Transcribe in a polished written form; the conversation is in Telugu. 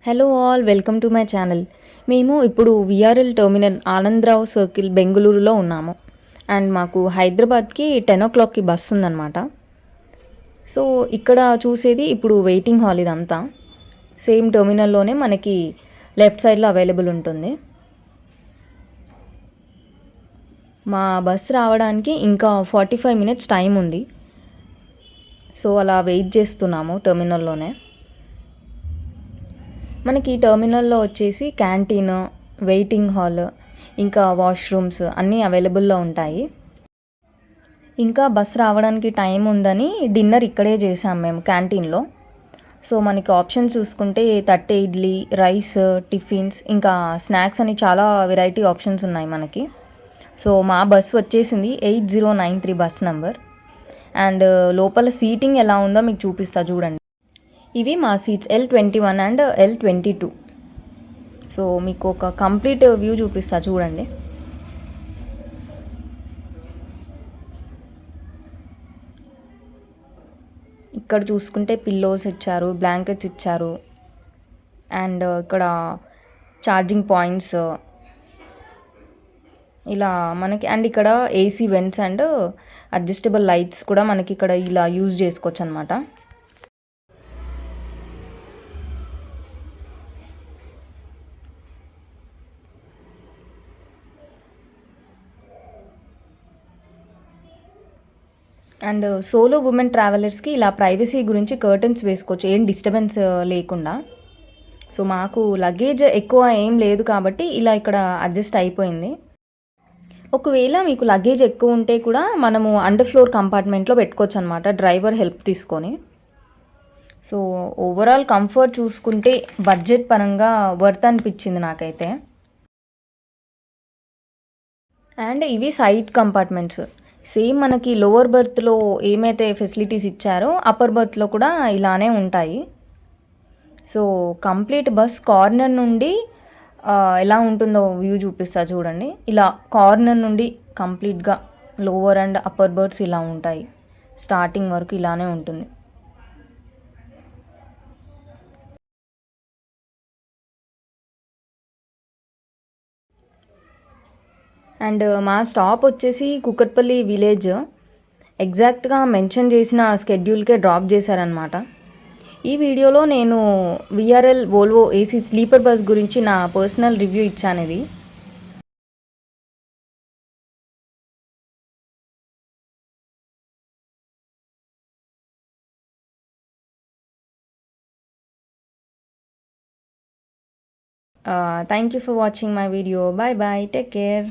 Hello all, welcome to my channel. మేము ఇప్పుడు విఆర్ఎల్ టెర్మినల్ ఆనందరావు సర్కిల్ బెంగళూరులో ఉన్నాము. అండ్ మాకు హైదరాబాద్కి 10 o'clockకి బస్సు ఉందన్నమాట. సో ఇక్కడ చూసేది ఇప్పుడు వెయిటింగ్ హాల్ ఇదంతా. సేమ్ టెర్మినల్లోనే మనకి లెఫ్ట్ సైడ్లో అవైలబుల్ ఉంటుంది. మా బస్ రావడానికి ఇంకా 45 minutes టైం ఉంది. సో అలా వెయిట్ చేస్తున్నాము టెర్మినల్లోనే. మనకి టెర్మినల్లో వచ్చేసి క్యాంటీన్, వెయిటింగ్ హాల్, ఇంకా వాష్రూమ్స్ అన్నీ అవైలబుల్లో ఉంటాయి. ఇంకా బస్ రావడానికి టైం ఉందని డిన్నర్ ఇక్కడే చేసాం మేము క్యాంటీన్లో. సో మనకి ఆప్షన్ చూసుకుంటే తట్టె ఇడ్లీ, రైస్, టిఫిన్స్, ఇంకా స్నాక్స్ అని చాలా వెరైటీ ఆప్షన్స్ ఉన్నాయి మనకి. సో మా బస్ వచ్చేసింది 8093 బస్ నెంబర్. అండ్ లోపల సీటింగ్ ఎలా ఉందో మీకు చూపిస్తా చూడండి. ఇవి మా seats L21 and L22. So మీకు ఒక కంప్లీట్ వ్యూ చూపిస్తా చూడండి. ఇక్కడ చూసుకుంటే పిల్లోస్ ఇచ్చారు, బ్లాంకెట్స్ ఇచ్చారు, అండ్ ఇక్కడ ఛార్జింగ్ పాయింట్స్ ఇలా మనకి. అండ్ ఇక్కడ AC vents and adjustable lights కూడా మనకి ఇక్కడ ఇలా యూజ్ చేసుకోవచ్చు అనమాట. అండ్ సోలో ఉమెన్ ట్రావెలర్స్కి ఇలా ప్రైవసీ గురించి కర్టన్స్ వేసుకోవచ్చు, ఏం డిస్టర్బెన్స్ లేకుండా. సో మాకు లగేజ్ ఎక్కువ ఏం లేదు కాబట్టి ఇలా ఇక్కడ అడ్జస్ట్ అయిపోయింది. ఒకవేళ మీకు లగేజ్ ఎక్కువ ఉంటే కూడా మనము అండర్ ఫ్లోర్ కంపార్ట్మెంట్లో పెట్టుకోవచ్చు అనమాట, డ్రైవర్ హెల్ప్ తీసుకొని. సో ఓవరాల్ కంఫర్ట్ చూసుకుంటే బడ్జెట్ పరంగా వర్త్ అనిపించింది నాకైతే. అండ్ ఇవి సైడ్ కంపార్ట్మెంట్స్. సేమ్ మనకి లోవర్ బర్త్లో ఏమైతే ఫెసిలిటీస్ ఇచ్చారో అప్పర్ బర్త్లో కూడా ఇలానే ఉంటాయి. సో కంప్లీట్ బస్ కార్నర్ నుండి ఎలా ఉంటుందో వ్యూ చూపిస్తా చూడండి. ఇలా కార్నర్ నుండి కంప్లీట్గా లోవర్ అండ్ అప్పర్ బర్త్స్ ఇలా ఉంటాయి. స్టార్టింగ్ వరకు ఇలానే ఉంటుంది. అండ్ మా స్టాప్ వచ్చేసి కుకట్పల్లి విలేజ్. ఎగ్జాక్ట్గా మెన్షన్ చేసిన స్కెడ్యూల్కే డ్రాప్ చేశారనమాట. ఈ వీడియోలో నేను VRL Volvo AC sleeper bus గురించి నా పర్సనల్ రివ్యూ ఇచ్చాను. ఇది thank you for watching my video. Bye bye, take care.